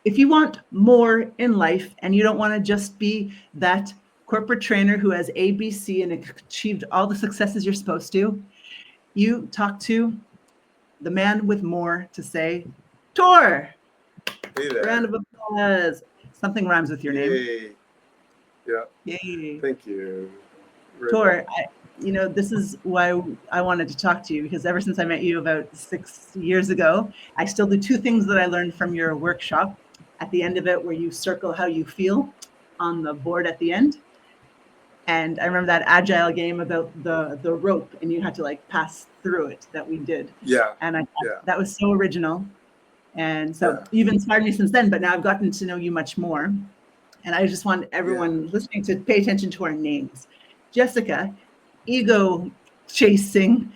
if you want more in life and you don't want to just be that corporate trainer who has ABC and achieved all the successes you're supposed to, you talk to the man with more to say, Tor. Hey there. Round of applause. Something rhymes with your name. Yeah. Yay. Thank you. Tor, this is why I wanted to talk to you, because ever since I met you about 6 years ago, I still do two things that I learned from your workshop at the end of it, where you circle how you feel on the board at the end. And I remember that Agile game about the rope, and you had to like pass through it that we did. Yeah. And I thought that was so original. And so you've inspired me since then, but now I've gotten to know you much more. And I just want everyone listening to pay attention to our names. Jessica, ego chasing,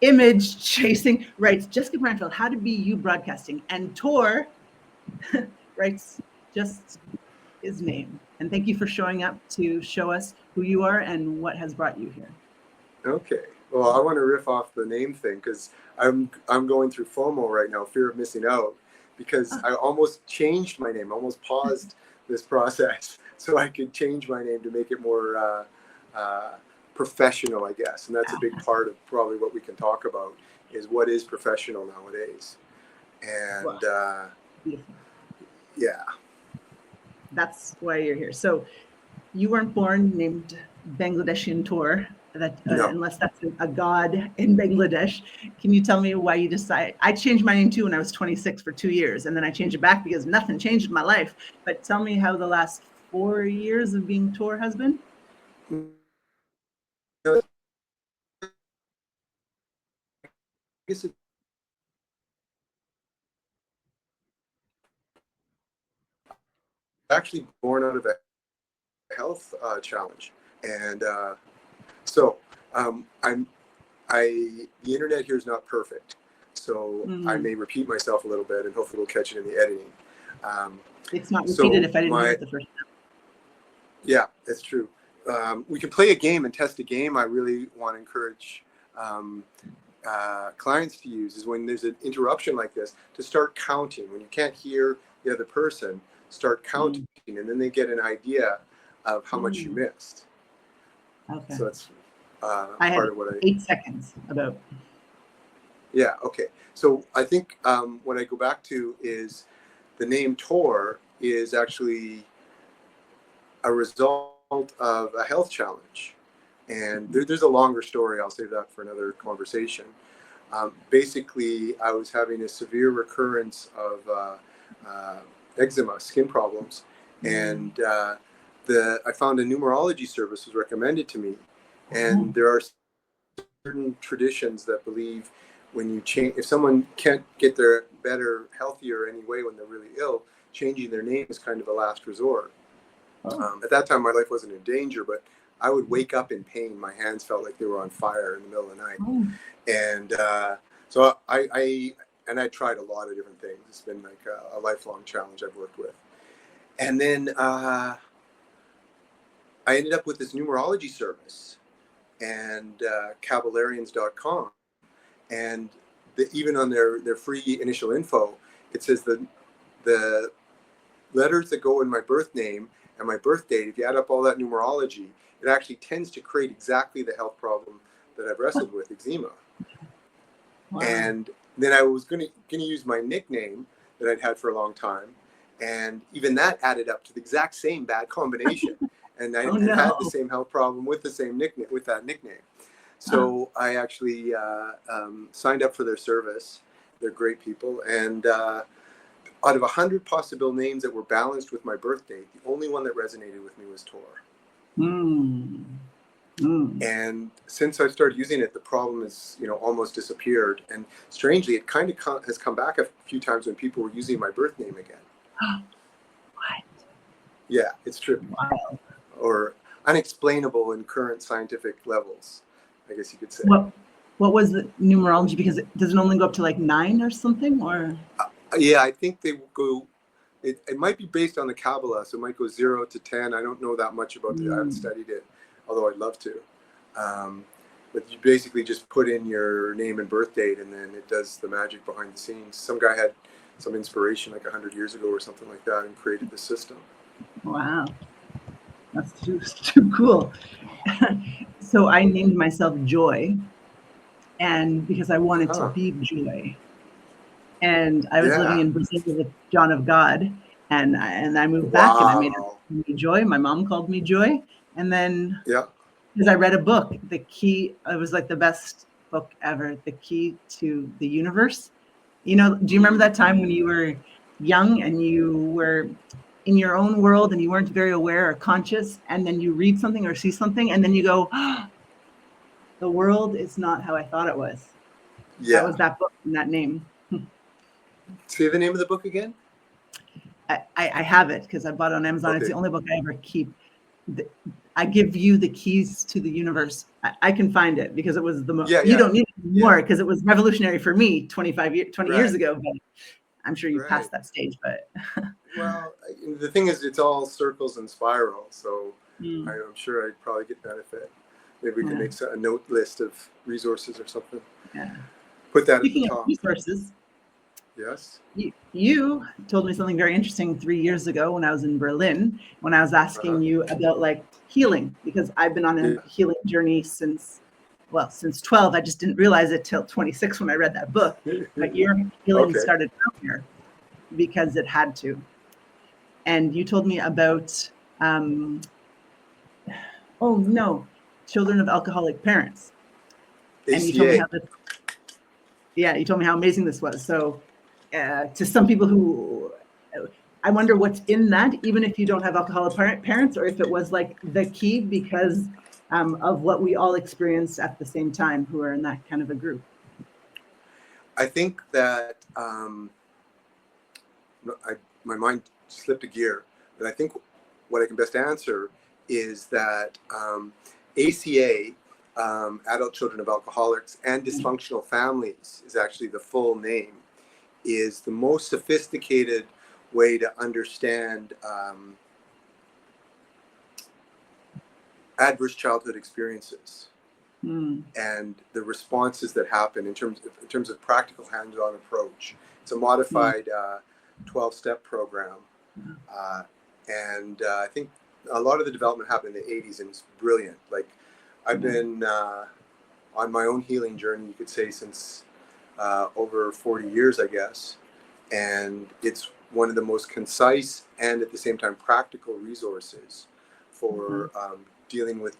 image chasing, writes JessicaBreitenfeld, How2beyou Broadcasting. And Tor writes just his name. And thank you for showing up to show us who you are and what has brought you here. Okay. Well, I want to riff off the name thing because I'm going through FOMO right now, fear of missing out, because I almost changed my name, almost paused this process so I could change my name to make it more professional, I guess. And that's a big part of probably what we can talk about is what is professional nowadays. And that's why you're here. So you weren't born named Bangladeshian Tor, unless that's a god in Bangladesh. Can you tell me why you decided? I changed my name too when I was 26 for 2 years, and then I changed it back because nothing changed in my life. But tell me how the last 4 years of being Tor has been. Actually born out of a health challenge, and the internet here is not perfect, so I may repeat myself a little bit, and hopefully we'll catch it in the editing. It's not repeated if I didn't hear it the first time. Yeah, that's true. We can play a game and test a game. I really want to encourage clients to use is when there's an interruption like this to start counting. When you can't hear the other person, start counting, and then they get an idea of how much you missed. Okay. So that's I part had of what 8 seconds about. Yeah. Okay. So I think what I go back to is the name Tor is actually a result of a health challenge, and there's a longer story. I'll save that for another conversation. Basically, I was having a severe recurrence of eczema, skin problems, and I found a numerology service was recommended to me, and there are certain traditions that believe when you change, if someone can't get their better, healthier anyway when they're really ill, changing their name is kind of a last resort. At that time, my life wasn't in danger, but I would wake up in pain. My hands felt like they were on fire in the middle of the night. And so I tried a lot of different things. It's been like a lifelong challenge I've worked with. And then I ended up with this numerology service and Caballarians.com. And even on their free initial info, it says the letters that go in my birth name and my birth date, if you add up all that numerology, it actually tends to create exactly the health problem that I've wrestled with, eczema. Wow. And then I was going to use my nickname that I'd had for a long time, and even that added up to the exact same bad combination. And I had the same health problem with the same nickname, with that nickname. So I actually signed up for their service. They're great people, and out of 100 possible names that were balanced with my birth date, the only one that resonated with me was Tor. And since I started using it, the problem has, almost disappeared. And strangely, it kind of has come back a few times when people were using my birth name again. What? Yeah, it's trippy. Wow. Or unexplainable in current scientific levels, I guess you could say. What was the numerology? Because does it only go up to like 9 or something, or? Yeah, I think they go. It might be based on the Kabbalah, so it might go 0 to 10. I don't know that much about it. I haven't studied it, although I'd love to. But you basically just put in your name and birth date, and then it does the magic behind the scenes. Some guy had some inspiration like 100 years ago or something like that and created the system. Wow. That's too cool. So I named myself Joy, and because I wanted to be joy. And I was living in Brazil with John of God, and I moved back and I made it Joy. My mom called me Joy. And then because I read a book, it was like the best book ever, The Key to the Universe. You know, do you remember that time when you were young and you were in your own world and you weren't very aware or conscious, and then you read something or see something and then you go, oh, the world is not how I thought it was. That was that book and that name. Say the name of the book again? I have it because I bought it on Amazon. Okay. It's the only book I ever keep. I give you the keys to the universe. I can find it because it was the most. You don't need it more because it was revolutionary for me 20 years ago. But I'm sure you passed that stage. But well, the thing is, it's all circles and spirals. So I'm sure I'd probably get benefit. Maybe we can make a note list of resources or something. Yeah. Put that Speaking at the top. Of resources. Yes. You told me something very interesting 3 years ago when I was in Berlin, when I was asking you about like healing, because I've been on a healing journey since 12. I just didn't realize it till 26 when I read that book. But your healing started earlier because it had to. And you told me about, children of alcoholic parents. ACA. And you told me you told me how amazing this was. So to some people who, I wonder what's in that, even if you don't have alcoholic parents, or if it was like the key because of what we all experienced at the same time who are in that kind of a group. I think that my mind slipped a gear, but I think what I can best answer is that ACA, Adult Children of Alcoholics and Dysfunctional Families is actually the full name, is the most sophisticated way to understand adverse childhood experiences and the responses that happen in terms of practical hands-on approach. It's a modified 12-step program, and I think a lot of the development happened in the 80s, and it's brilliant. Like I've been on my own healing journey, you could say, since over 40 years, I guess. And it's one of the most concise and at the same time practical resources for dealing with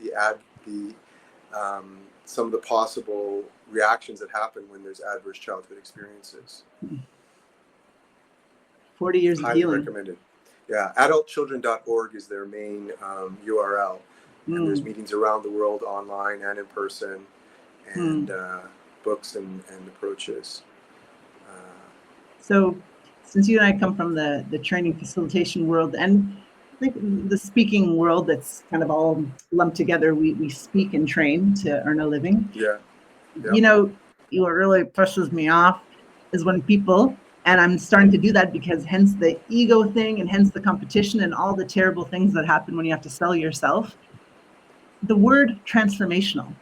some of the possible reactions that happen when there's adverse childhood experiences. 40 years of healing. Recommended. Yeah, adultchildren.org is their main URL. And there's meetings around the world, online and in person, and books and approaches. So since you and I come from the training facilitation world and I think the speaking world that's kind of all lumped together, we speak and train to earn a living. Yeah. You know, what really pushes me off is when people, and I'm starting to do that because hence the ego thing and hence the competition and all the terrible things that happen when you have to sell yourself. The word transformational,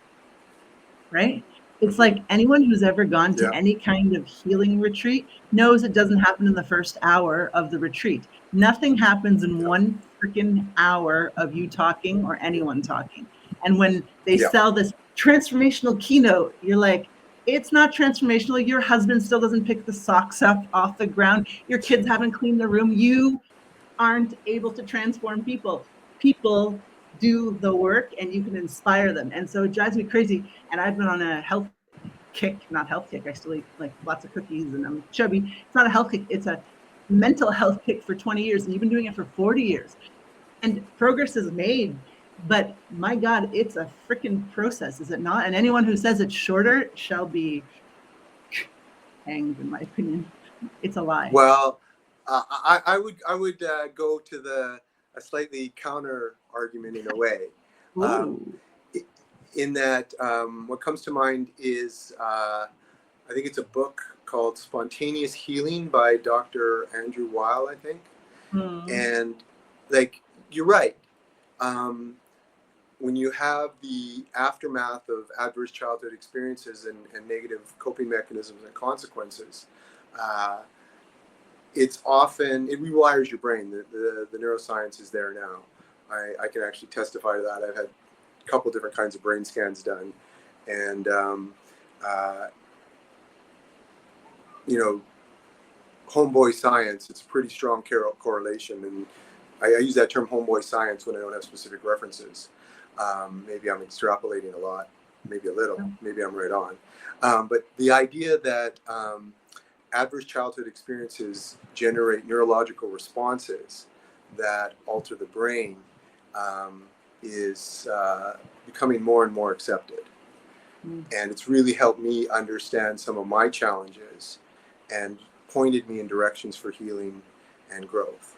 right? It's like anyone who's ever gone to any kind of healing retreat knows it doesn't happen in the first hour of the retreat. Nothing happens in 1 freaking hour of you talking or anyone talking. And when they sell this transformational keynote, you're like, it's not transformational. Your husband still doesn't pick the socks up off the ground. Your kids haven't cleaned the room. You aren't able to transform people. People do the work and you can inspire them. And so it drives me crazy. And I've been on a health kick, not health kick. I still eat like lots of cookies and I'm chubby. It's not a health kick. It's a mental health kick for 20 years. And you've been doing it for 40 years. And progress is made. But my God, it's a freaking process, is it not? And anyone who says it's shorter shall be hanged, in my opinion. It's a lie. Well, I would go to a slightly counter argument in a way, in that what comes to mind is I think it's a book called Spontaneous Healing by Dr. Andrew Weil, I think. And like you're right. When you have the aftermath of adverse childhood experiences and negative coping mechanisms and consequences, it's often, it rewires your brain. The neuroscience is there now. I can actually testify to that. I've had a couple different kinds of brain scans done, and you know, homeboy science, it's pretty strong correlation. And I use that term homeboy science when I don't have specific references. Maybe I'm extrapolating a lot, maybe a little, maybe I'm right on. But the idea that adverse childhood experiences generate neurological responses that alter the brain is becoming more and more accepted. And it's really helped me understand some of my challenges and pointed me in directions for healing and growth.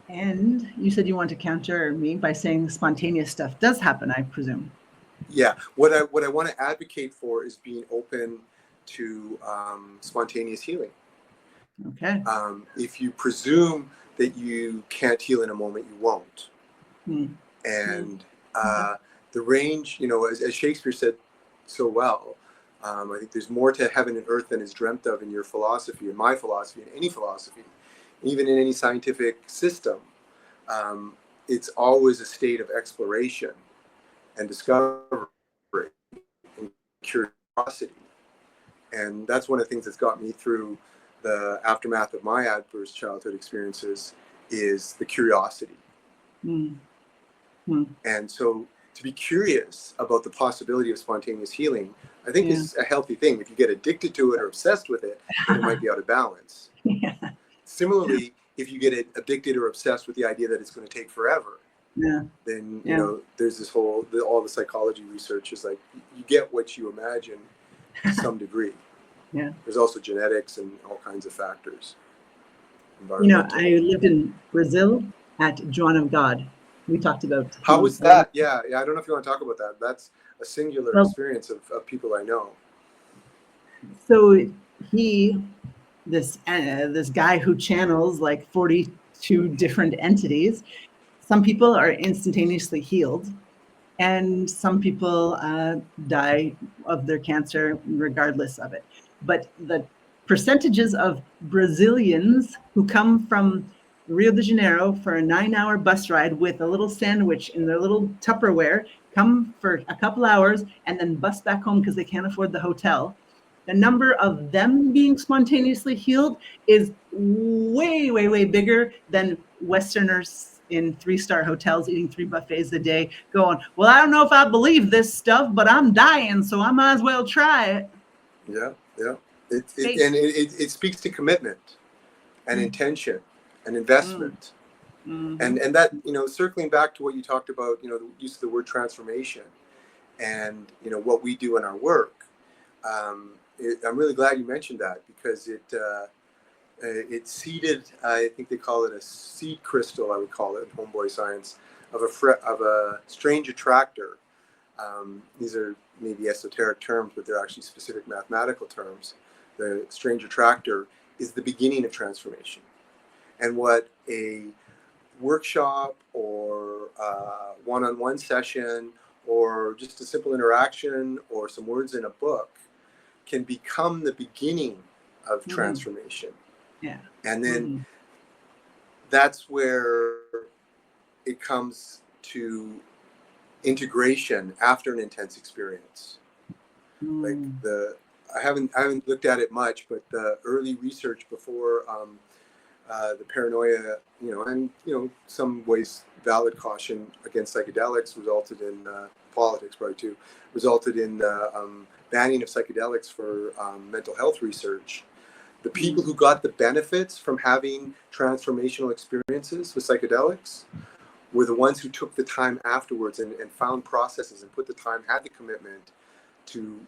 And you said you want to counter me by saying spontaneous stuff does happen, I presume. Yeah, what I want to advocate for is being open to spontaneous healing. Okay. If you presume that you can't heal in a moment, you won't. And the range, you know, as Shakespeare said so well, I think there's more to heaven and earth than is dreamt of in your philosophy, in my philosophy, in any philosophy, even in any scientific system. It's always a state of exploration and discovery and curiosity. And that's one of the things that's got me through the aftermath of my adverse childhood experiences is the curiosity. And so to be curious about the possibility of spontaneous healing, I think is a healthy thing. If you get addicted to it or obsessed with it, then it might be out of balance. Similarly, if you get addicted or obsessed with the idea that it's going to take forever, then you know there's this whole all the psychology research is like you get what you imagine to some degree. There's also genetics and all kinds of factors. You know, I lived in Brazil at Joan of God. We talked about how was that? Yeah, I don't know if you want to talk about that. That's a singular experience of people I know. So this guy who channels like 42 different entities. Some people are instantaneously healed, and some people die of their cancer regardless of it. But the percentages of Brazilians who come from Rio de Janeiro for a 9-hour bus ride with a little sandwich in their little Tupperware, come for a couple hours and then bus back home because they can't afford the hotel. The number of them being spontaneously healed is way, way, way bigger than Westerners in 3-star hotels eating 3 buffets a day going, well, I don't know if I believe this stuff, but I'm dying, so I might as well try it. Yeah. It speaks to commitment and intention and investment. And that, you know, circling back to what you talked about, you know, the use of the word transformation and, you know, what we do in our work. I'm really glad you mentioned that because it seeded, I think they call it a seed crystal, I would call it, homeboy science, of a strange attractor. These are maybe esoteric terms, but they're actually specific mathematical terms. The strange attractor is the beginning of transformation. And what a workshop or one-on-one session or just a simple interaction or some words in a book can become the beginning of transformation. And then that's where it comes to integration after an intense experience. Like I haven't looked at it much, but the early research before the paranoia, you know, and you know, some ways valid caution against psychedelics resulted in politics, probably too, resulted in banning of psychedelics for mental health research. The people who got the benefits from having transformational experiences with psychedelics were the ones who took the time afterwards and found processes and put the time, had the commitment to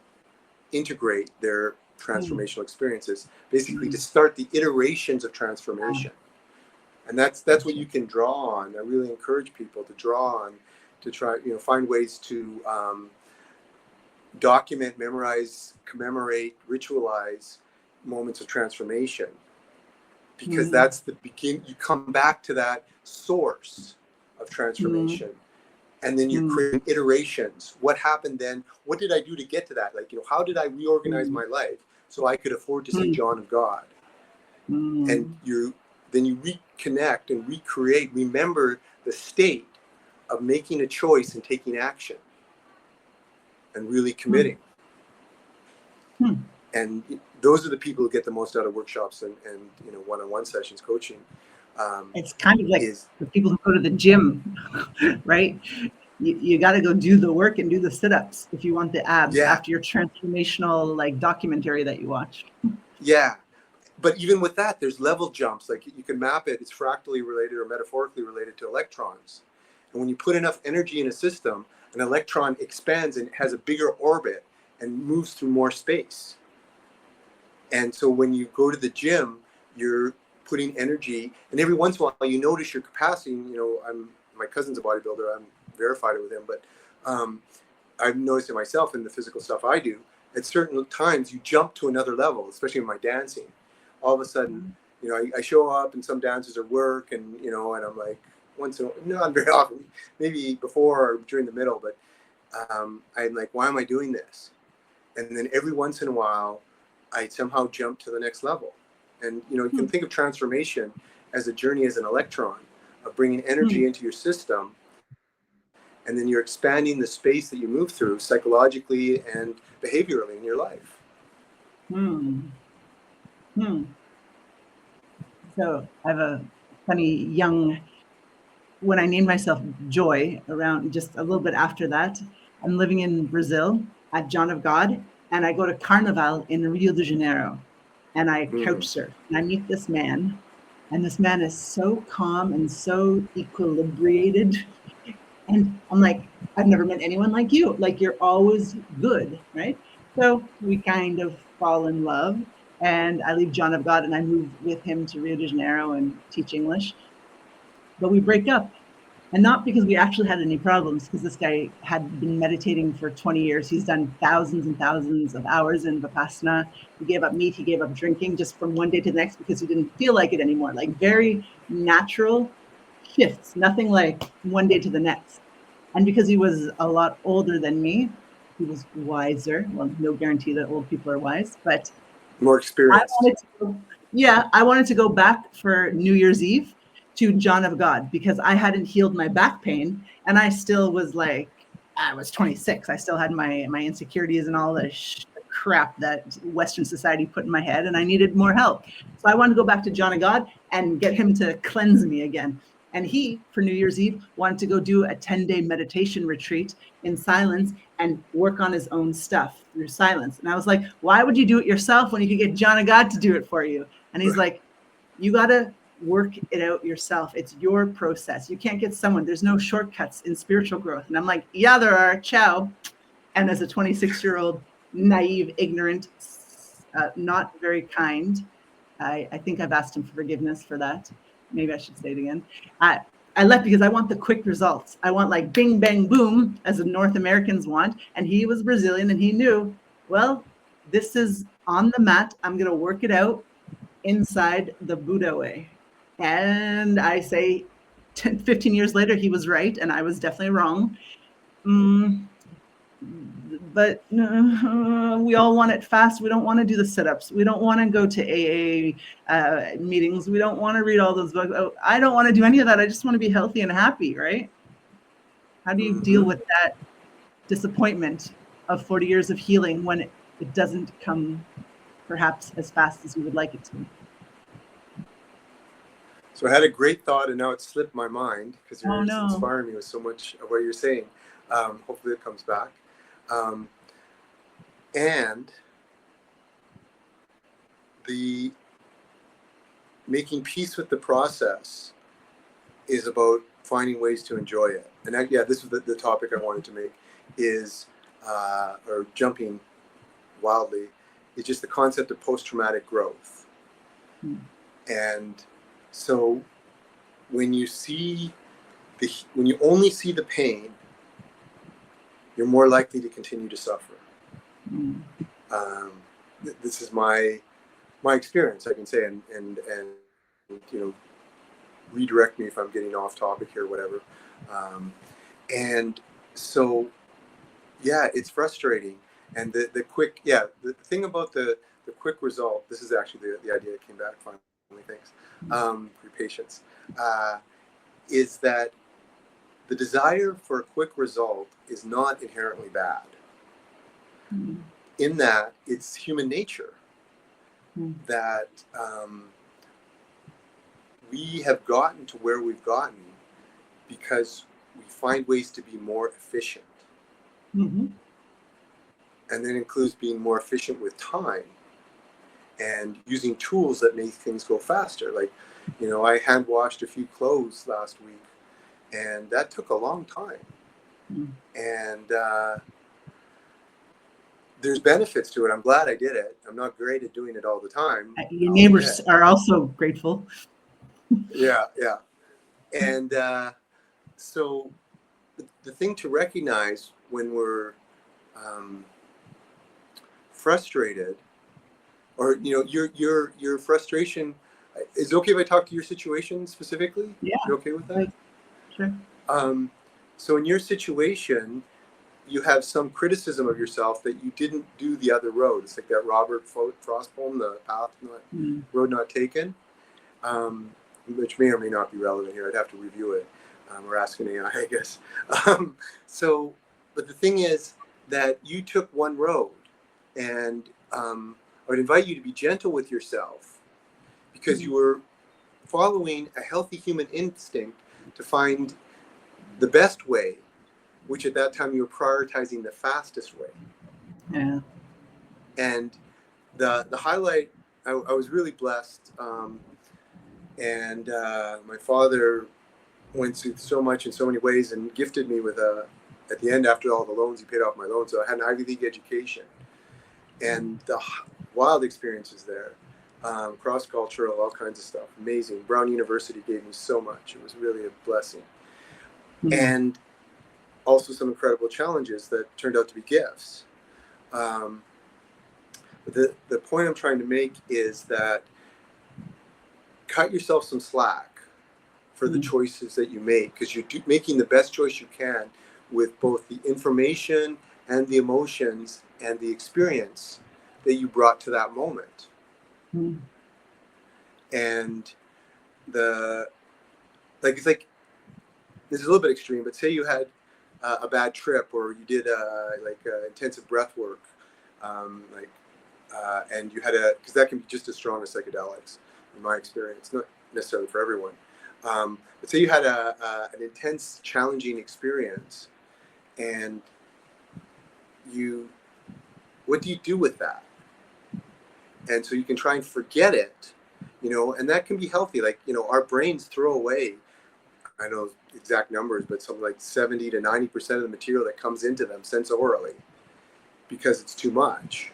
integrate their transformational experiences, basically to start the iterations of transformation. And that's what you can draw on. I really encourage people to draw on, to try, you know, find ways to document, memorize, commemorate, ritualize moments of transformation, because that's the begin. You come back to that source of transformation, and then you create iterations. What happened then? What did I do to get to that? Like, you know, how did I reorganize my life? so I could afford to see John of God. And then you reconnect and recreate, remember the state of making a choice and taking action and really committing. And those are the people who get the most out of workshops and one-on-one sessions, coaching. It's kind of like the people who go to the gym, right? You got to go do the work and do the sit-ups if you want the abs after your transformational like documentary that you watched. Yeah. But even with that, there's level jumps. Like you can map it. It's fractally related or metaphorically related to electrons. And when you put enough energy in a system, an electron expands and has a bigger orbit and moves through more space. And so when you go to the gym, you're putting energy, and every once in a while you notice your capacity. My cousin's a bodybuilder. I'm verified it with him, but I've noticed it myself in the physical stuff I do. At certain times, you jump to another level, especially in my dancing. All of a sudden, I show up and some dances are work, and and I'm like, not very often, maybe before or during the middle, but I'm like, why am I doing this? And then every once in a while, I somehow jump to the next level. And you can think of transformation as a journey as an electron of bringing energy into your system, and then you're expanding the space that you move through psychologically and behaviorally in your life. So I have a funny when I named myself Joy, around just a little bit after that, I'm living in Brazil at John of God, and I go to Carnival in Rio de Janeiro, and I couch surf, and I meet this man, and this man is so calm and so equilibrated, and I'm like, I've never met anyone like you. Like, you're always good, right? So we kind of fall in love, and I leave John of God and I move with him to Rio de Janeiro and teach English. But we break up, and not because we actually had any problems, because this guy had been meditating for 20 years. He's done thousands and thousands of hours in Vipassana. He gave up meat, he gave up drinking just from one day to the next because he didn't feel like it anymore. Like very natural shifts, nothing like one day to the next. And because he was a lot older than me, he was wiser. Well, no guarantee that old people are wise, but more experienced. I wanted to go back for New Year's Eve to John of God because I hadn't healed my back pain, and I still was like, I was 26. I still had my insecurities and all the crap that Western society put in my head, and I needed more help. So I wanted to go back to John of God and get him to cleanse me again. And he, for New Year's Eve, wanted to go do a 10-day meditation retreat in silence and work on his own stuff through silence. And I was like, why would you do it yourself when you could get John of God to do it for you? And he's like, you got to work it out yourself. It's your process. You can't get someone. There's no shortcuts in spiritual growth. And I'm like, yeah, there are. Ciao. And as a 26-year-old, naive, ignorant, not very kind, I think I've asked him for forgiveness for that. Maybe I should say it again. I left because I want the quick results. I want like bing, bang, boom, as the North Americans want. And he was Brazilian, and he knew, well, this is on the mat. I'm going to work it out inside the Buddha way. And I say 15 years later, he was right, and I was definitely wrong. But we all want it fast. We don't want to do the sit-ups. We don't want to go to AA meetings. We don't want to read all those books. Oh, I don't want to do any of that. I just want to be healthy and happy, right? How do you deal with that disappointment of 40 years of healing when it doesn't come perhaps as fast as you would like it to? So I had a great thought, and now it slipped my mind because you're inspiring me with so much of what you're saying. Hopefully it comes back. And the making peace with the process is about finding ways to enjoy it. And this is the topic I wanted to make is, or jumping wildly, is just the concept of post-traumatic growth. And so when you only see the pain, you're more likely to continue to suffer. This is my experience, I can say, and redirect me if I'm getting off topic here, whatever. And so, it's frustrating. And the thing about the the quick result, this is actually the idea that came back finally, thanks, for your patience, is that the desire for a quick result is not inherently bad. In that it's human nature that we have gotten to where we've gotten because we find ways to be more efficient. And that includes being more efficient with time and using tools that make things go faster. Like, you know, I hand washed a few clothes last week, and that took a long time. And there's benefits to it. I'm glad I did it. I'm not great at doing it all the time. Your neighbors are also grateful. Yeah. And so the thing to recognize when we're frustrated, or, you know, your frustration, is it okay if I talk to your situation specifically? Yeah. You okay with that? Sure. So in your situation, you have some criticism of yourself that you didn't do the other road. It's like that Robert Frost poem, The Path Not, Road Not Taken, which may or may not be relevant here. I'd have to review it, or ask an AI, I guess. But the thing is that you took one road, and I would invite you to be gentle with yourself, because you were following a healthy human instinct to find the best way, which at that time you were prioritizing the fastest way. Yeah. And the highlight, I was really blessed. And my father went through so much in so many ways and gifted me with at the end, after all the loans, he paid off my loans. So I had an Ivy League education, and the wild experiences there, cross-cultural, all kinds of stuff. Amazing. Brown University gave me so much. It was really a blessing. And also some incredible challenges that turned out to be gifts. But the point I'm trying to make is that cut yourself some slack for the choices that you make, because you're making the best choice you can with both the information and the emotions and the experience that you brought to that moment. And it's like, this is a little bit extreme, but say you had a bad trip, or you did intensive breath work, and you had because that can be just as strong as psychedelics, in my experience, not necessarily for everyone. But say you had an intense, challenging experience, and what do you do with that? And so you can try and forget it, you know, and that can be healthy. Like, you know, our brains throw away, I don't know exact numbers, but something like 70 to 90% of the material that comes into them sensorily, because it's too much.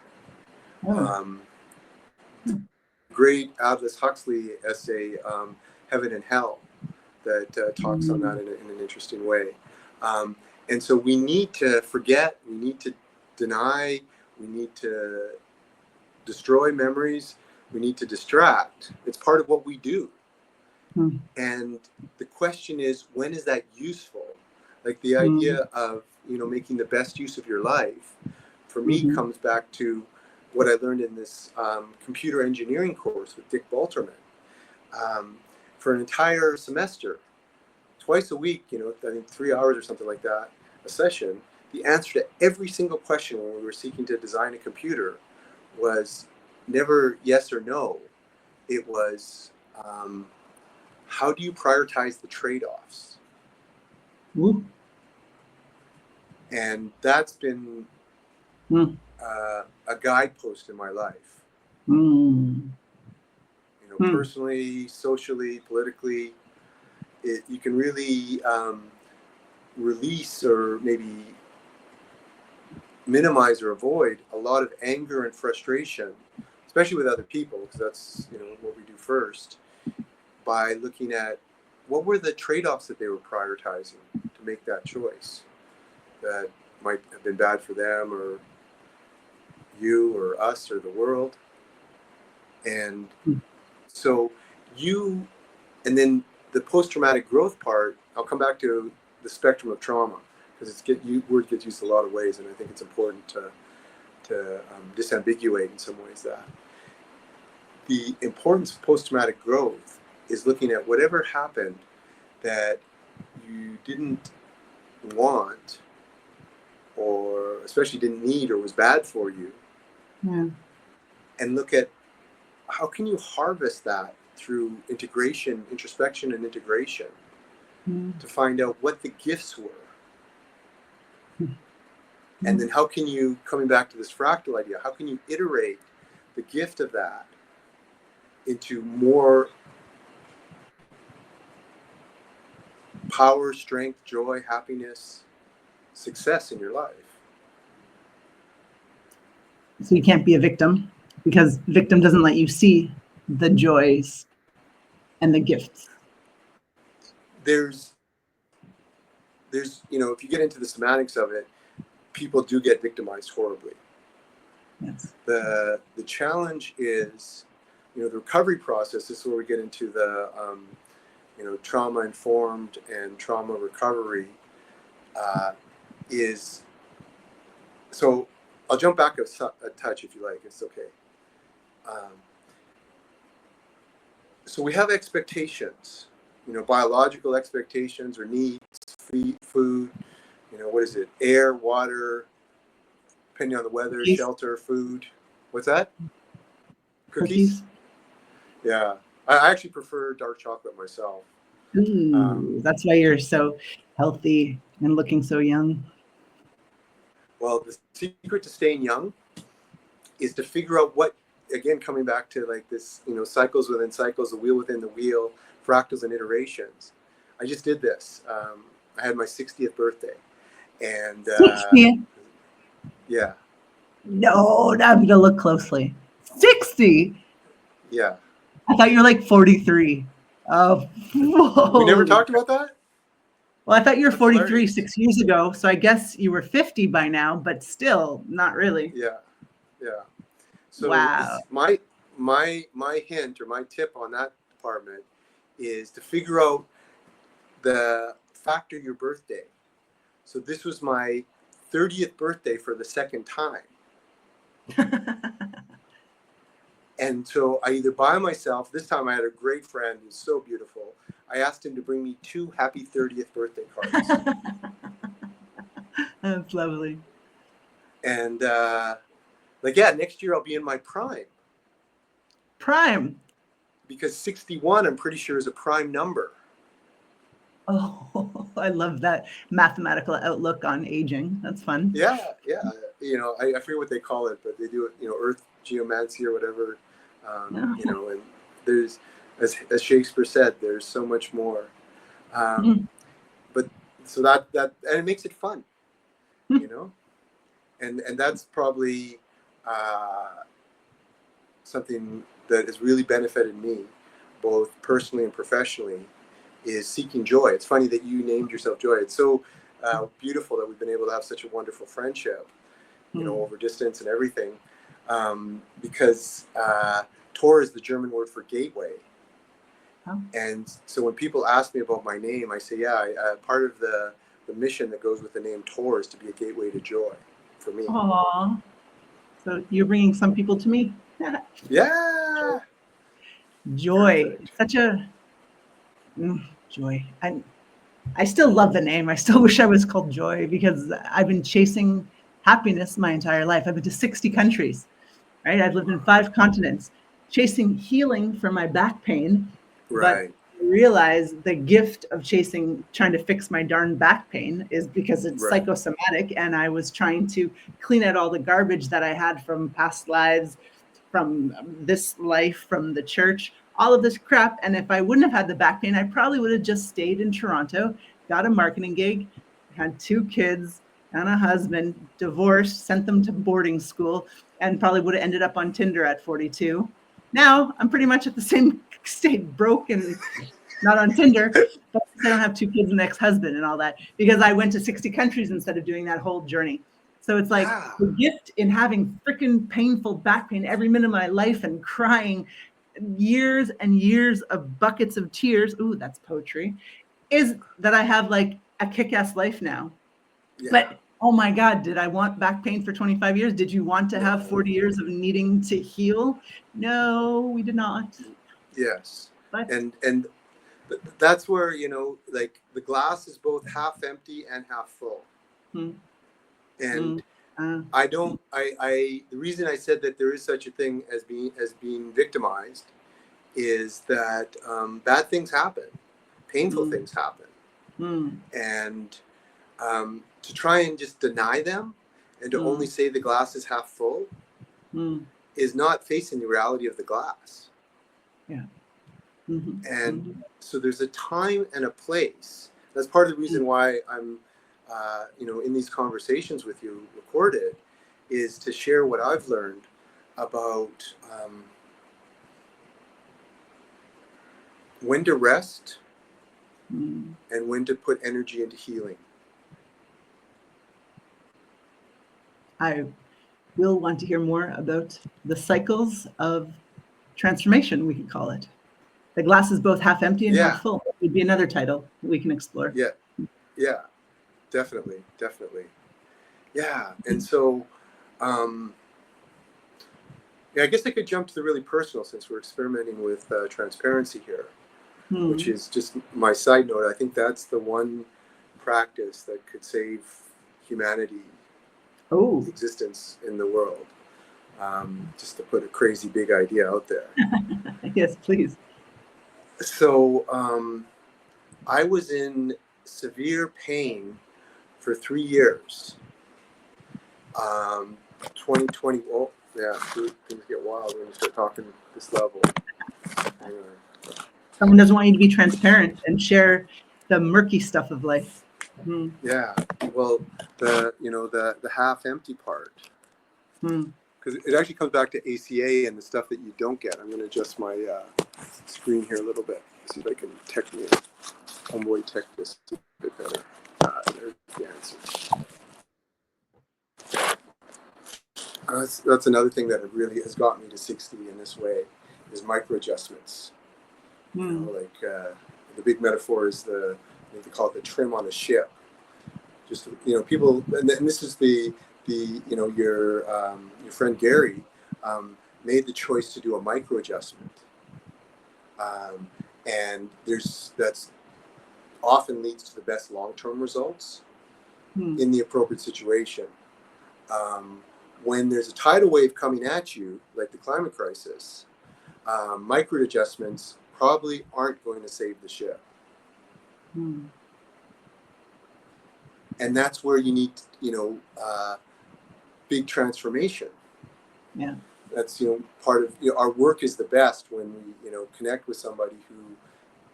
Great Aldous Huxley essay, Heaven and Hell, that talks on that in an interesting way. And so we need to forget, we need to deny, we need to destroy memories, we need to distract. It's part of what we do. And the question is, when is that useful? Like the idea of, you know, making the best use of your life, for me, comes back to what I learned in this computer engineering course with Dick Balterman. For an entire semester, twice a week, you know, I think 3 hours or something like that, a session, the answer to every single question when we were seeking to design a computer was never yes or no. It was, how do you prioritize the trade-offs? And that's been a guidepost in my life. You know, personally, socially, politically, you can really release, or maybe minimize or avoid, a lot of anger and frustration, especially with other people, because that's, you know, what we do first, by looking at what were the trade-offs that they were prioritizing to make that choice that might have been bad for them, or you, or us, or the world. And so and then the post-traumatic growth part, I'll come back to the spectrum of trauma, because word gets used a lot of ways, and I think it's important to disambiguate in some ways that the importance of post-traumatic growth is looking at whatever happened that you didn't want, or especially didn't need, or was bad for you, and look at how can you harvest that through introspection and integration, to find out what the gifts were. And then how can you, coming back to this fractal idea, how can you iterate the gift of that into more power, strength, joy, happiness, success in your life? So you can't be a victim, because victim doesn't let you see the joys and the gifts. There's if you get into the semantics of it, people do get victimized horribly. Yes. The challenge is, the recovery process. This is where we get into the trauma informed and trauma recovery. So I'll jump back a touch if you like. It's okay. So we have expectations, biological expectations or needs, food, what is it? Air, water, depending on the weather, Cookies. Shelter, food. What's that? Cookies. Yeah. I actually prefer dark chocolate myself. Ooh, that's why you're so healthy and looking so young. Well, the secret to staying young is to figure out what, again, coming back to like this, cycles within cycles, the wheel within the wheel, fractals and iterations. I just did this. I had my 60th birthday. And 60? Yeah. No, I'm going to look closely. 60? Yeah. I thought you were like 43. Oh, whoa. We never talked about that? Well, I thought you were 43 hilarious. 6 years ago, so I guess you were 50 by now, but still not really. Yeah. So wow. my hint or my tip on that department is to figure out the factor your birthday. So this was my 30th birthday for the second time. And so I either buy myself, this time I had a great friend who's so beautiful. I asked him to bring me 2 happy 30th birthday cards. That's lovely. And next year I'll be in my prime. Prime. Because 61, I'm pretty sure, is a prime number. Oh, I love that mathematical outlook on aging. That's fun. Yeah. I forget what they call it, but they do it, Earth geomancy or whatever. And there's, as Shakespeare said, there's so much more. But so that and it makes it fun, and that's probably something that has really benefited me, both personally and professionally, is seeking joy. It's funny that you named yourself Joy. It's so beautiful that we've been able to have such a wonderful friendship, over distance and everything, because Tor is the German word for gateway. Oh. And so when people ask me about my name, I say, part of the mission that goes with the name Tor is to be a gateway to joy for me. Aww. So you're bringing some people to me. Yeah. Joy. Perfect. Such a joy. I still love the name. I still wish I was called Joy, because I've been chasing happiness my entire life. I've been to 60 countries, right? I've lived in 5 continents, chasing healing for my back pain. Right. But I realized the gift of trying to fix my darn back pain is because it's psychosomatic, and I was trying to clean out all the garbage that I had from past lives, from this life, from the church, all of this crap. And if I wouldn't have had the back pain, I probably would have just stayed in Toronto, got a marketing gig, had 2 kids and a husband, divorced, sent them to boarding school, and probably would have ended up on Tinder at 42. Now I'm pretty much at the same state, broke and not on Tinder, but I don't have 2 kids and an ex-husband and all that, because I went to 60 countries instead of doing that whole journey. So it's like the gift in having freaking painful back pain every minute of my life and crying years and years of buckets of tears. Ooh, that's poetry. Is that I have like a kick-ass life now. Yeah. But Oh my God, did I want back pain for 25 years? Did you want to have 40 years of needing to heal? No, we did not. Yes. But And that's where, you know, like the glass is both half empty and half full. hmm, And mm, the reason I said that there is such a thing as being victimized is that bad things happen, painful mm, things happen, mm, and to try and just deny them and to only mm, say the glass is half full mm, is not facing the reality of the glass. yeah. Mm-hmm, And mm-hmm, so there's a time and a place. That's part of the mm, reason why I'm, you know, in these conversations with you recorded, is to share what I've learned about when to rest mm. and when to put energy into healing. I will want to hear more about the cycles of transformation, we could call it. The glass is both half empty and half Yeah, full. Would be another title we can explore. yeah, yeah, definitely, definitely. Yeah, and so, yeah, I guess I could jump to the really personal since we're experimenting with transparency here, which Hmm. is just my side note. I think that's the one practice that could save humanity Oh, existence in the world. Just to put a crazy big idea out there. yes, please. So I was in severe pain for 3 years. 2020. Oh, yeah, things get wild when you start talking this level. Anyway. Someone doesn't want you to be transparent and share the murky stuff of life. Hmm. Yeah. Well, the half empty part. Hmm. Because it actually comes back to ACA and the stuff that you don't get. I'm going to adjust my screen here a little bit. See if I can tech this a bit better. There's the answer. That's another thing that really has got me to 60 in this way is micro adjustments. You know, like the big metaphor is they call it the trim on a ship. Just, you know, people, and this is the your friend Gary made the choice to do a micro adjustment, and that's often leads to the best long-term results in the appropriate situation. When there's a tidal wave coming at you, like the climate crisis, micro adjustments probably aren't going to save the ship. And that's where you need, big transformation. Yeah. That's, part of our work is the best when we, connect with somebody who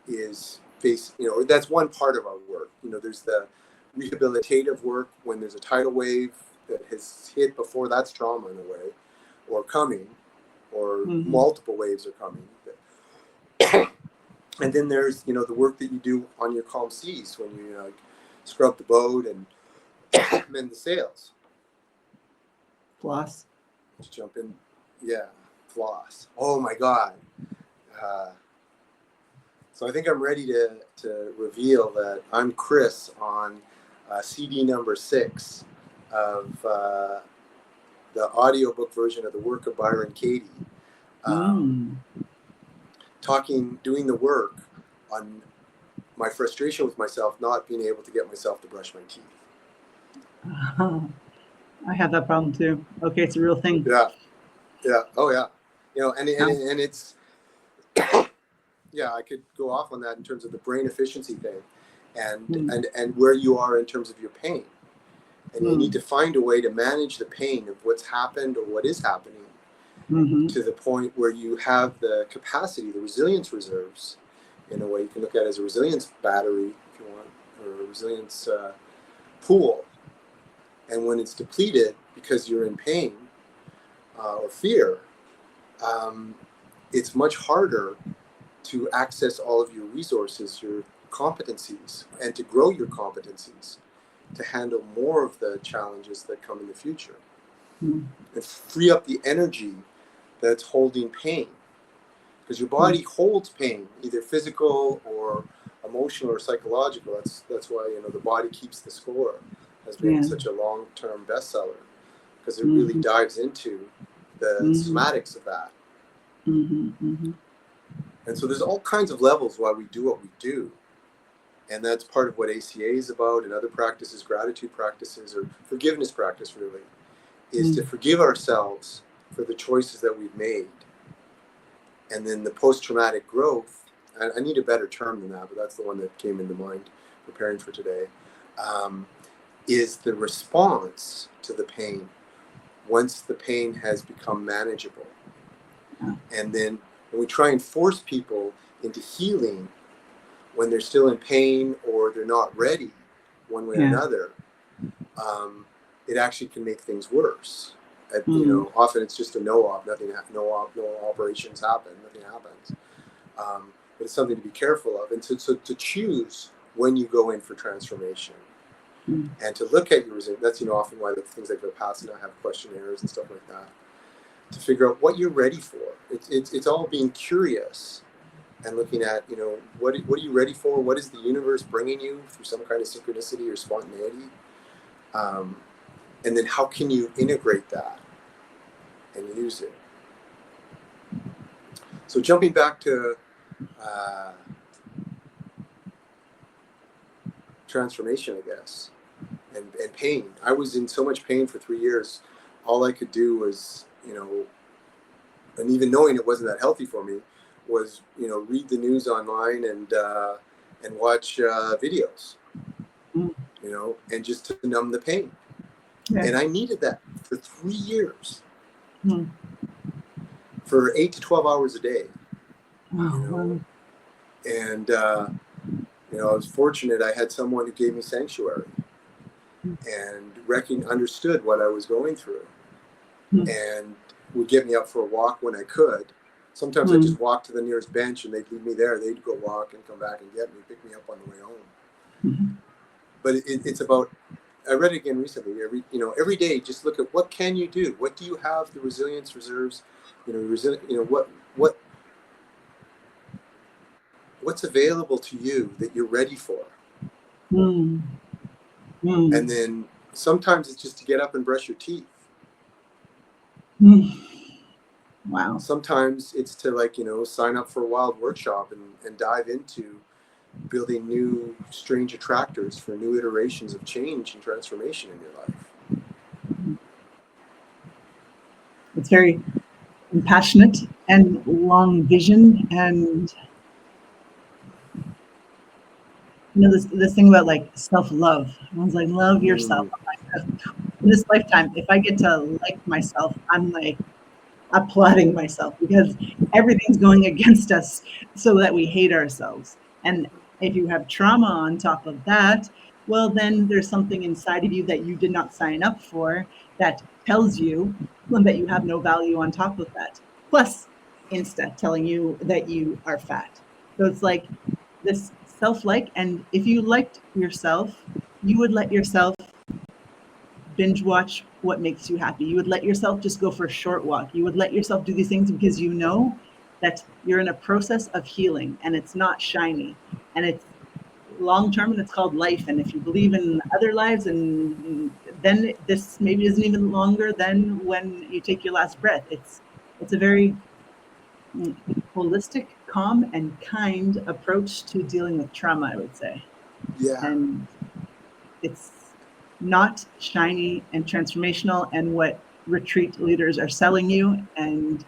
is that's one part of our work. There's the rehabilitative work when there's a tidal wave that has hit before, that's trauma in a way, or coming, or multiple waves are coming. And then there's, the work that you do on your calm seas when you scrub the boat and mend the sails. Floss. Let's jump in. Yeah, floss. Oh my God. So I think I'm ready to reveal that I'm Chris on CD number 6 of the audiobook version of the work of Byron Katie. Doing the work on my frustration with myself, not being able to get myself to brush my teeth. I have that problem too. Okay, it's a real thing. Yeah. Oh yeah. And it's yeah, I could go off on that in terms of the brain efficiency thing, and where you are in terms of your pain, and you need to find a way to manage the pain of what's happened or what is happening to the point where you have the capacity, the resilience reserves, in a way you can look at it as a resilience battery, if you want, or a resilience pool. And when it's depleted because you're in pain or fear, it's much harder to access all of your resources, your competencies, and to grow your competencies to handle more of the challenges that come in the future. And free up the energy that's holding pain. Because your body holds pain, either physical or emotional or psychological. That's why the body keeps the score. has been Yeah. such a long-term bestseller, because it Mm-hmm. really dives into the Mm-hmm. somatics of that. Mm-hmm. Mm-hmm. And so there's all kinds of levels why we do what we do. And that's part of what ACA is about, and other practices, gratitude practices, or forgiveness practice really, is to forgive ourselves for the choices that we've made. And then the post-traumatic growth, I need a better term than that, but that's the one that came into mind preparing for today, is the response to the pain once the pain has become manageable. And then when we try and force people into healing when they're still in pain or they're not ready one way or another, it actually can make things worse. You know, often it's just a no operations happen, nothing happens. But it's something to be careful of, and so to choose when you go in for transformation, and to look at your resilience. That's often why the things like Vipassana have questionnaires and stuff like that, to figure out what you're ready for. It's all being curious and looking at, what are you ready for? What is the universe bringing you through some kind of synchronicity or spontaneity? And then how can you integrate that and use it? So jumping back to transformation, I guess, and pain. I was in so much pain for 3 years. All I could do was, and even knowing it wasn't that healthy for me, was, read the news online and watch videos, and just to numb the pain. Yeah. And I needed that for 3 years, for 8 to 12 hours a day. And I was fortunate. I had someone who gave me sanctuary and understood what I was going through, and would get me up for a walk when I could. Sometimes I just walked to the nearest bench and they'd leave me there. They'd go walk and come back and get me, pick me up on the way home. But it's about, I read it again recently. Every day, just look at what can you do? What do you have? The resilience reserves, what's available to you that you're ready for? And then sometimes it's just to get up and brush your teeth. Wow. Sometimes it's to sign up for a wild workshop and dive into building new strange attractors for new iterations of change and transformation in your life. It's very compassionate and long vision, and this thing about self-love. Everyone's like, love yourself. In this lifetime, if I get to like myself, I'm applauding myself, because everything's going against us so that we hate ourselves. And if you have trauma on top of that, well, then there's something inside of you that you did not sign up for that tells you that you have no value on top of that. Plus, Insta telling you that you are fat. So it's like this self-like, and if you liked yourself, you would let yourself binge watch what makes you happy. You would let yourself just go for a short walk. You would let yourself do these things because you know that you're in a process of healing, and it's not shiny, and it's long-term, and it's called life. And if you believe in other lives, and then this maybe isn't even longer than when you take your last breath. It's a very holistic, calm, and kind approach to dealing with trauma, I would say. Yeah. And it's not shiny and transformational and what retreat leaders are selling you, and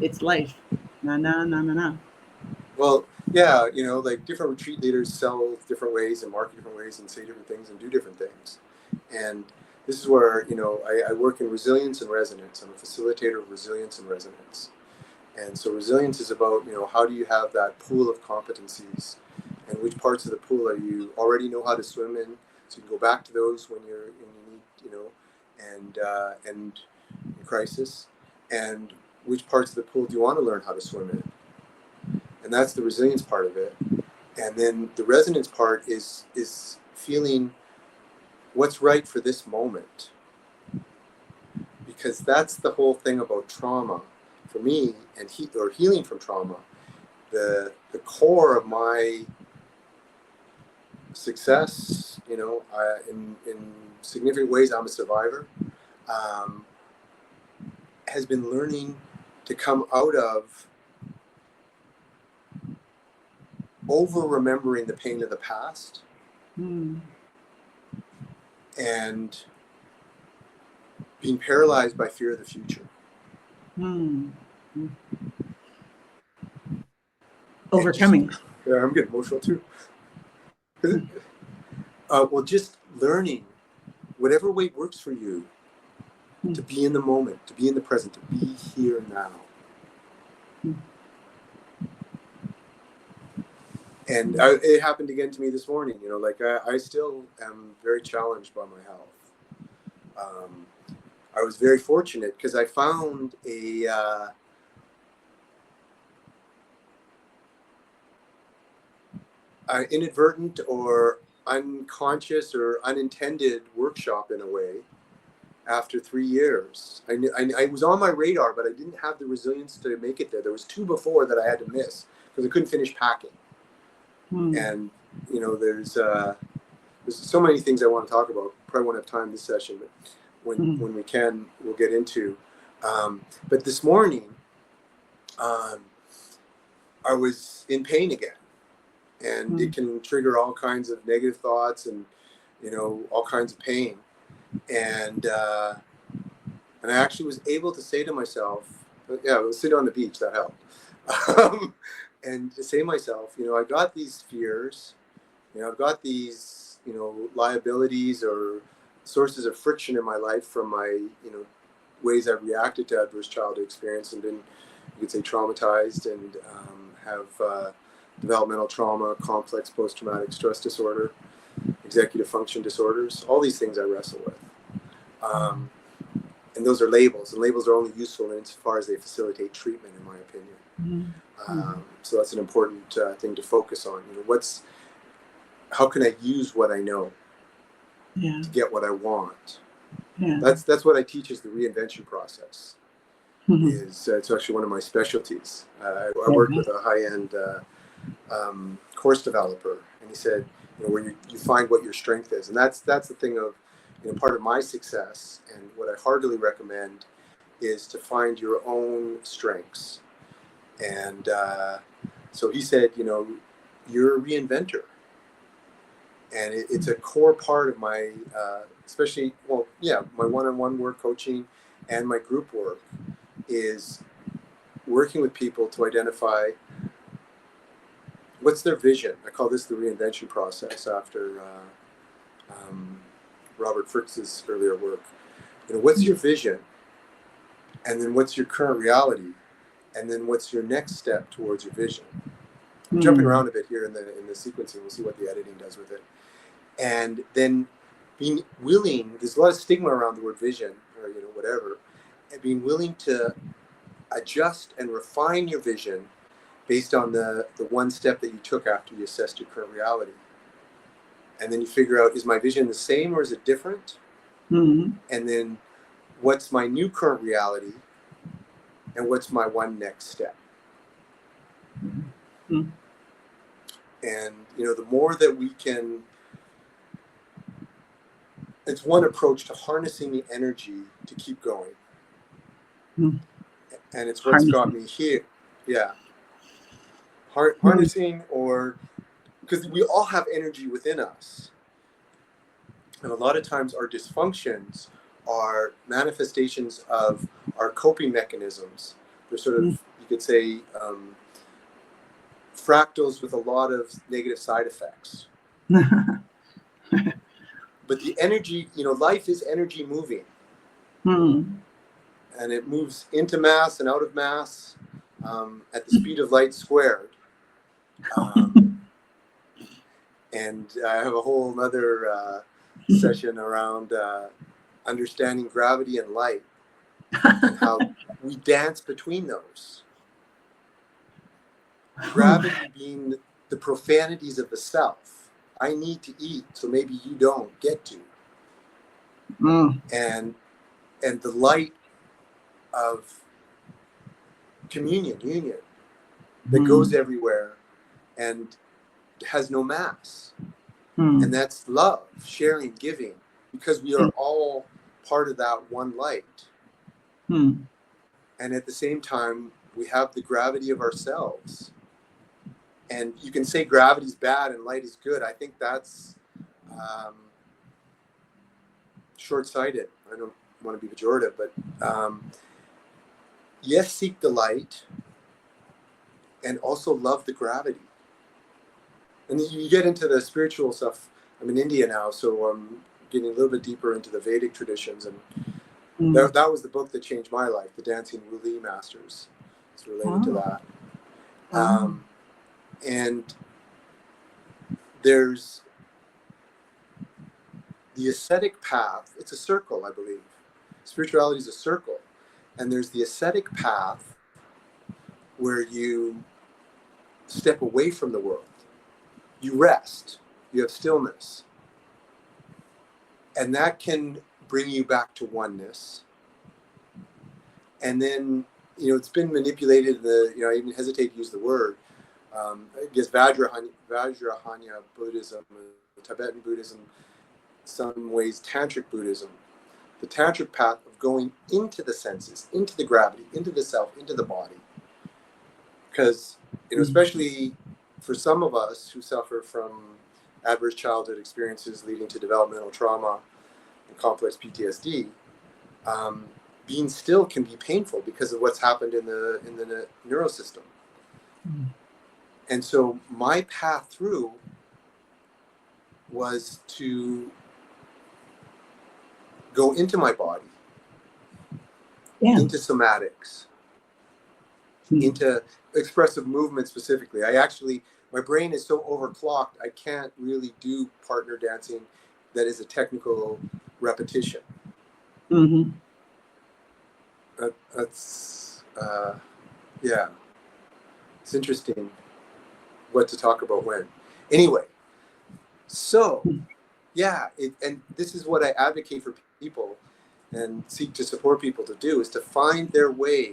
it's life. Nah. Well, yeah, different retreat leaders sell different ways and market different ways and say different things and do different things. And this is where, I work in resilience and resonance. I'm a facilitator of resilience and resonance. And so resilience is about, how do you have that pool of competencies, and which parts of the pool are you already know how to swim in, so you can go back to those when you need, and in crisis, and which parts of the pool do you want to learn how to swim in? And that's the resilience part of it. And then the resonance part is feeling what's right for this moment, because that's the whole thing about trauma. For me, and healing from trauma, the core of my success, in significant ways, I'm a survivor, has been learning to come out of over remembering the pain of the past and being paralyzed by fear of the future. Overcoming. Yeah, I'm getting emotional too. Well, just learning whatever way works for you to be in the moment, to be in the present, to be here now. And it happened again to me this morning. I still am very challenged by my health. I was very fortunate because I found a inadvertent or unconscious or unintended workshop in a way after 3 years. I was on my radar, but I didn't have the resilience to make it there. There was 2 before that I had to miss because I couldn't finish packing. And there's so many things I want to talk about. Probably won't have time this session, but when we can, we'll get into. But this morning, I was in pain again, and it can trigger all kinds of negative thoughts and all kinds of pain. And I actually was able to say to myself, yeah, we'll sit on the beach, that helped. And to say to myself, I got these fears, I've got these, liabilities or sources of friction in my life from my, ways I've reacted to adverse childhood experience and been, you could say, traumatized and have developmental trauma, complex post-traumatic stress disorder, executive function disorders, all these things I wrestle with. And those are labels, and labels are only useful insofar as they facilitate treatment, in my opinion. So that's an important thing to focus on. How can I use what I know to get what I want? That's what I teach is the reinvention process. It's actually one of my specialties. I work with a high-end course developer, and he said, where you find what your strength is, and that's the thing of part of my success, and what I heartily recommend is to find your own strengths. And so he said, you're a reinventor. And it's a core part of my, especially, my one-on-one work coaching and my group work is working with people to identify what's their vision. I call this the reinvention process after Robert Fritz's earlier work. What's your vision? And then what's your current reality? And then what's your next step towards your vision? I'm jumping around a bit here in the sequencing. We'll see what the editing does with it. And then being willing, there's a lot of stigma around the word vision or, whatever, and being willing to adjust and refine your vision based on the one step that you took after you assessed your current reality. And then you figure out, is my vision the same or is it different? And then what's my new current reality? And what's my one next step? And, the more that we can, it's one approach to harnessing the energy to keep going. And it's what's got me here. Yeah. Harnessing, or because we all have energy within us. And a lot of times our dysfunctions are manifestations of our coping mechanisms. They're sort of, you could say, fractals with a lot of negative side effects. But the energy, life is energy moving. And it moves into mass and out of mass at the speed of light squared. And I have a whole other session around understanding gravity and light and how we dance between those. Gravity being the profanities of the self. I need to eat, so maybe you don't get to. And the light of union, that goes everywhere and has no mass. Hmm. And that's love, sharing, giving, because we are all part of that one light. Hmm. And at the same time, we have the gravity of ourselves. And you can say gravity is bad and light is good. I think that's short-sighted. I don't want to be pejorative, but yes, seek the light and also love the gravity. And you get into the spiritual stuff. I'm in India now, so I'm getting a little bit deeper into the Vedic traditions. And that was the book that changed my life, The Dancing Wuli Masters. It's related to that. And there's the ascetic path. It's a circle, I believe. Spirituality is a circle. And there's the ascetic path where you step away from the world. You rest. You have stillness. And that can bring you back to oneness. And then, it's been manipulated. I even hesitate to use the word. I guess Vajrayana Buddhism, Tibetan Buddhism, some ways Tantric Buddhism, the Tantric path of going into the senses, into the gravity, into the self, into the body. Because, especially for some of us who suffer from adverse childhood experiences leading to developmental trauma and complex PTSD, being still can be painful because of what's happened in the neurosystem. And so my path through was to go into my body, into somatics, into expressive movement specifically. My brain is so overclocked, I can't really do partner dancing that is a technical repetition. Mm-hmm. That's it's interesting what to talk about when. Anyway, so and this is what I advocate for people and seek to support people to do, is to find their way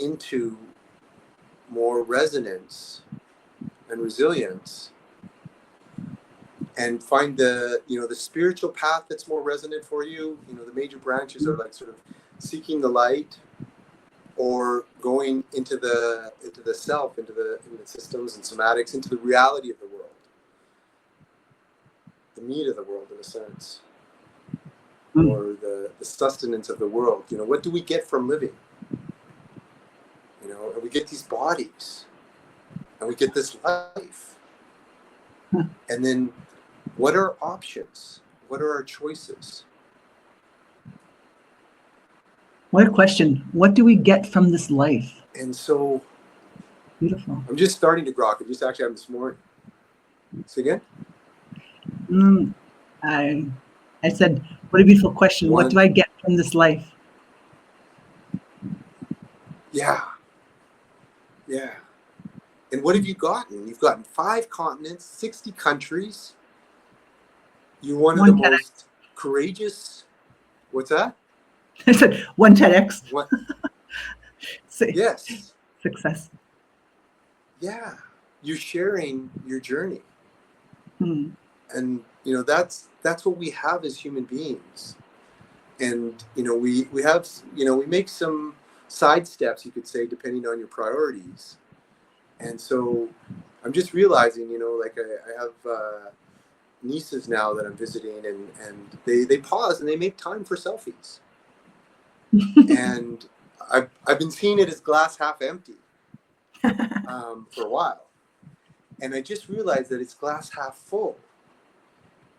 into more resonance and resilience, and find the spiritual path that's more resonant for you. The major branches are like sort of seeking the light, or going into the self, into the systems and somatics, into the reality of the world, the meat of the world in a sense, or the sustenance of the world. What do we get from living? And we get these bodies, and we get this life, and then what are our options? What are our choices? What a question. What do we get from this life? And so, beautiful. I'm just starting to grok. It just actually happened this morning. Say again? I said, what a beautiful question. What do I get from this life? Yeah. And what have you gotten? You've gotten 5 continents, 60 countries. You're one of the most courageous. What's that? I said, one TEDx. What? Yes. Success. Yeah. You're sharing your journey. And, that's what we have as human beings. And, we have, we make some side steps, you could say, depending on your priorities. And so I'm just realizing, I have nieces now that I'm visiting, and they pause and they make time for selfies. And I've been seeing it as glass half empty for a while. And I just realized that it's glass half full,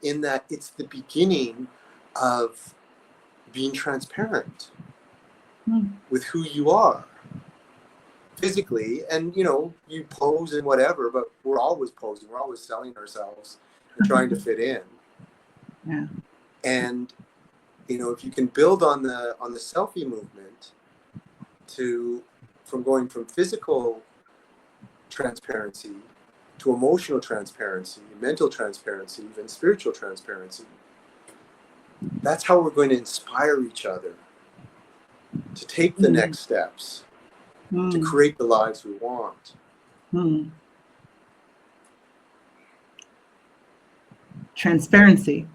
in that it's the beginning of being transparent with who you are physically. And, you pose and whatever, but we're always posing. We're always selling ourselves and trying to fit in. Yeah. And, if you can build on the selfie movement from going from physical transparency to emotional transparency, mental transparency, even spiritual transparency, that's how we're going to inspire each other to take the next steps, to create the lives we want. transparency.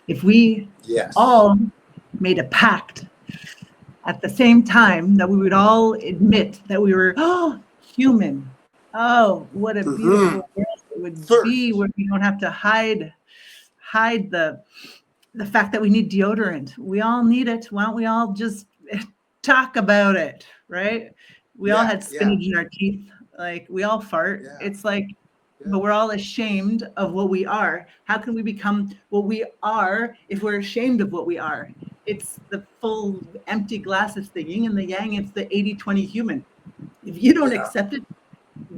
If we Yes. all made a pact at the same time that we would all admit that we were human. Oh, what a beautiful world it would be where we don't have to hide the fact that we need deodorant. We all need it. Why don't we all just talk about it, right? We all had spinach in our teeth. Like, we all fart. Yeah. It's like, but we're all ashamed of what we are. How can we become what we are if we're ashamed of what we are? It's the full empty glass. It's the yin and the yang. It's the 80-20 human. If you don't accept it,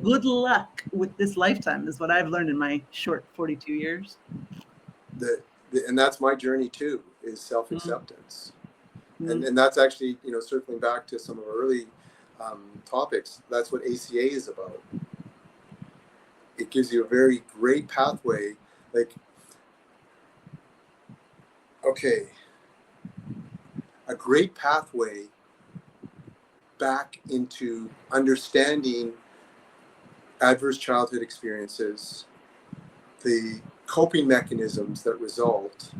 good luck with this lifetime, is what I've learned in my short 42 years. And that's my journey too, is self-acceptance. And that's actually, circling back to some of our early topics, that's what ACA is about. It gives you a very great pathway. Like, a great pathway back into understanding adverse childhood experiences, the coping mechanisms that result.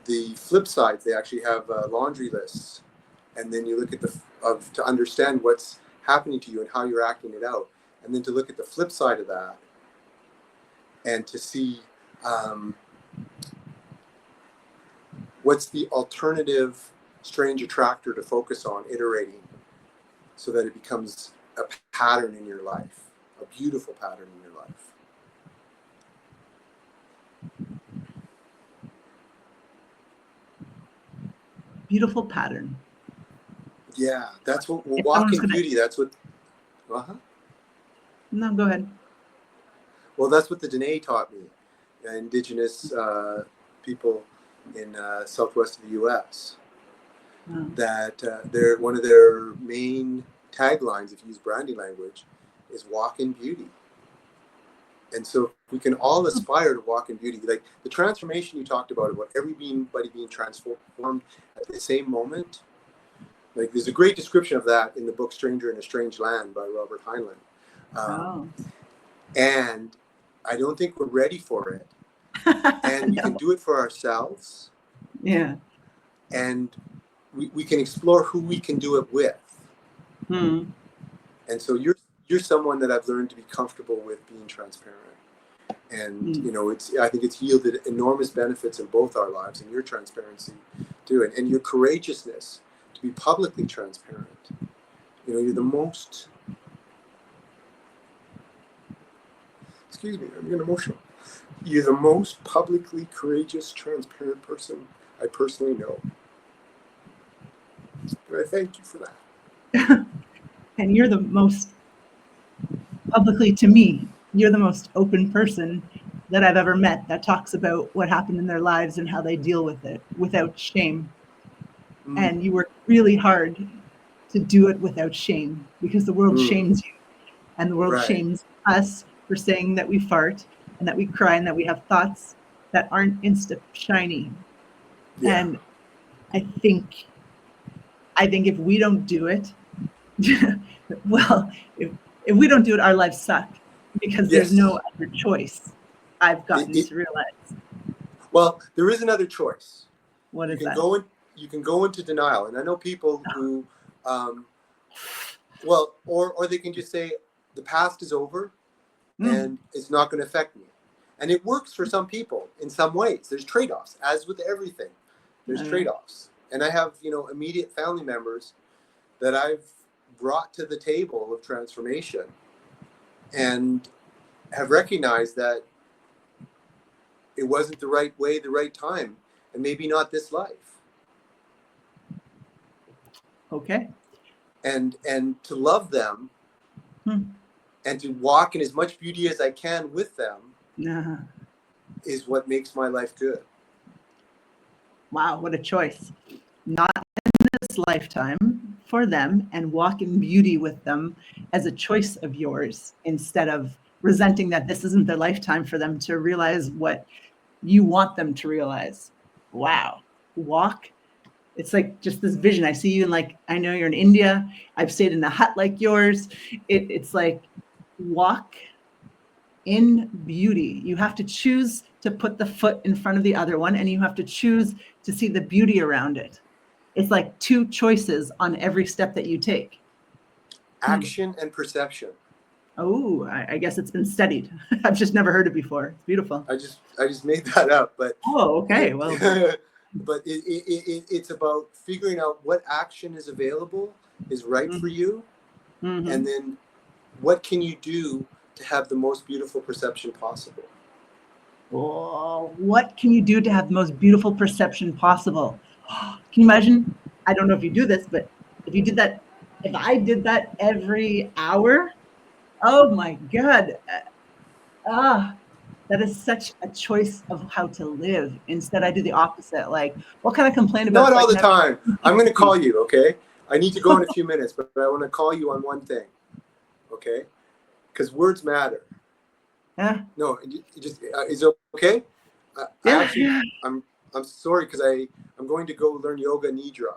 The flip side, they actually have laundry lists, and then you look at to understand what's happening to you and how you're acting it out, and then to look at the flip side of that, and to see what's the alternative strange attractor to focus on, iterating, so that it becomes a pattern in your life, a beautiful pattern in your life. Beautiful pattern. Yeah, that's what walking beauty. That's what. No, go ahead. Well, that's what the Dene taught me. Indigenous people in southwest of the U.S. That one of their main taglines, if you use branding language, is "Walk in Beauty." And so we can all aspire to walk in beauty. Like the transformation you talked about everybody being transformed at the same moment. Like there's a great description of that in the book Stranger in a Strange Land by Robert Heinlein. And I don't think we're ready for it. And we can do it for ourselves. Yeah. And we can explore who we can do it with. And so you're someone that I've learned to be comfortable with being transparent. And, I think it's yielded enormous benefits in both our lives, and your transparency too, and your courageousness to be publicly transparent. You're the most, excuse me, I'm getting emotional. You're the most publicly courageous, transparent person I personally know. And I thank you for that. And you're the most, publicly to me, you're the most open person that I've ever met that talks about what happened in their lives and how they deal with it without shame. And you work really hard to do it without shame, because the world shames you, and the world shames us for saying that we fart and that we cry and that we have thoughts that aren't insta shiny. And I think if we don't do it, well, if we don't do it, our lives suck, because there's no other choice. I've gotten to realize. Well, there is another choice. What is that? You can go into denial, and I know people who, or they can just say the past is over, and it's not going to affect me, and it works for some people in some ways. There's trade-offs, as with everything. There's trade-offs, and I have immediate family members that I've brought to the table of transformation, and have recognized that it wasn't the right way, the right time, and maybe not this life. Okay. And to love them and to walk in as much beauty as I can with them is what makes my life good. Wow, what a choice. Not in this lifetime for them, and walk in beauty with them as a choice of yours, instead of resenting that this isn't their lifetime for them to realize what you want them to realize. Wow. Walk. It's like just this vision. I see you in, I know you're in India. I've stayed in a hut like yours. It's like walk in beauty. You have to choose to put the foot in front of the other one, and you have to choose to see the beauty around it. It's like two choices on every step that you take. Action and perception. Oh, I guess it's been studied. I've just never heard it before. It's beautiful. I just made that up, but oh, okay. Well, but it's about figuring out what action is available, is right for you, and then what can you do to have the most beautiful perception possible. Oh, what can you do to have the most beautiful perception possible? Can you imagine? I don't know if you do this, but if you did that, if I did that every hour, oh my God. That is such a choice of how to live. Instead, I do the opposite. Like, what can I complain about? Not all the time. I'm going to call you, okay? I need to go in a few minutes, but I want to call you on one thing, okay? Because words matter. Yeah. No, just is it okay? Yeah. I'm sorry because I'm going to go learn yoga nidra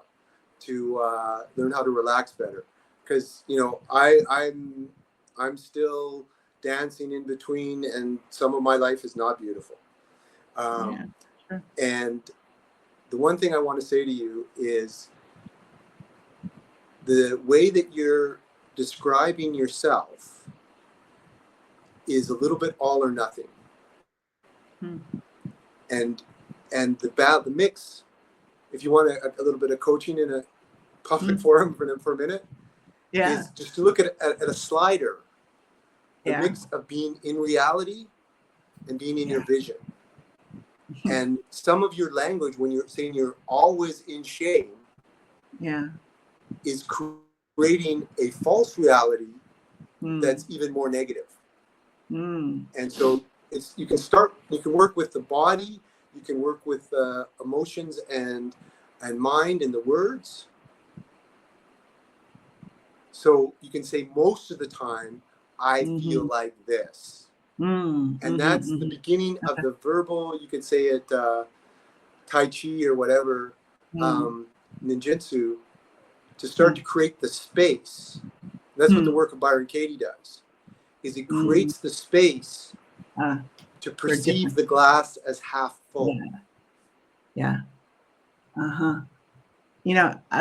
to learn how to relax better. Because I'm still dancing in between, and some of my life is not beautiful. Sure. And the one thing I want to say to you is the way that you're describing yourself is a little bit all or nothing. And the mix, if you want a little bit of coaching in a public forum for a minute, is just to look at a slider. The mix of being in reality and being in your vision. And some of your language, when you're saying you're always in shame, is creating a false reality that's even more negative. And so you can work with the body, you can work with emotions and mind and the words. So you can say most of the time, I feel like this. And that's the beginning of the verbal, you could say it Tai Chi or whatever, ninjutsu, to start to create the space. That's what the work of Byron Katie does, is it creates the space to perceive the glass as half full. I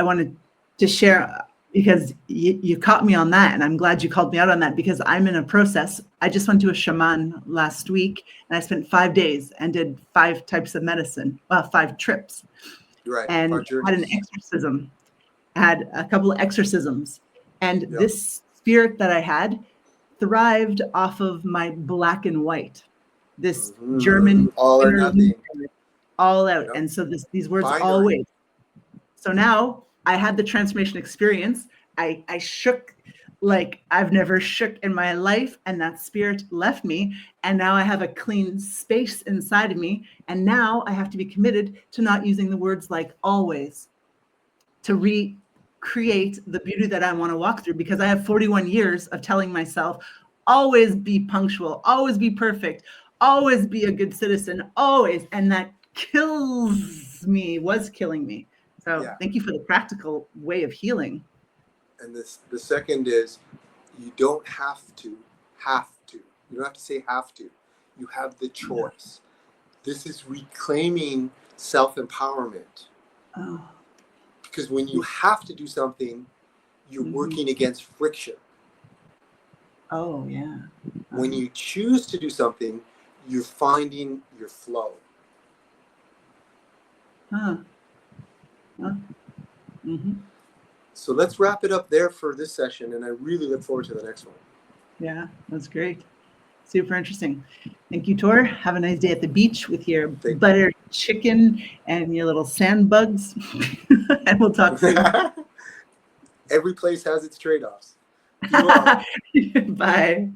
wanted to share, because you caught me on that, and I'm glad you called me out on that, because I'm in a process. I just went to a shaman last week, and I spent 5 days and did 5 types of medicine, 5 trips, and had an exorcism, had a couple of exorcisms, and this spirit that I had thrived off of my black and white, this German all or nothing, all out, and so these words always. So now I had the transformation experience. I shook like I've never shook in my life, and that spirit left me. And now I have a clean space inside of me. And now I have to be committed to not using the words like always, to recreate the beauty that I want to walk through, because I have 41 years of telling myself, always be punctual, always be perfect, always be a good citizen, always. And that was killing me. So thank you for the practical way of healing. And the second is, you don't have to. You don't have to say have to. You have the choice. This is reclaiming self-empowerment. Because when you have to do something, you're working against friction. When you choose to do something, you're finding your flow. So let's wrap it up there for this session, and I really look forward to the next one. Yeah, that's great. Super interesting. Thank you, Tor. Have a nice day at the beach with your buttered chicken and your little sand bugs. And we'll talk soon. Every place has its trade-offs. Bye.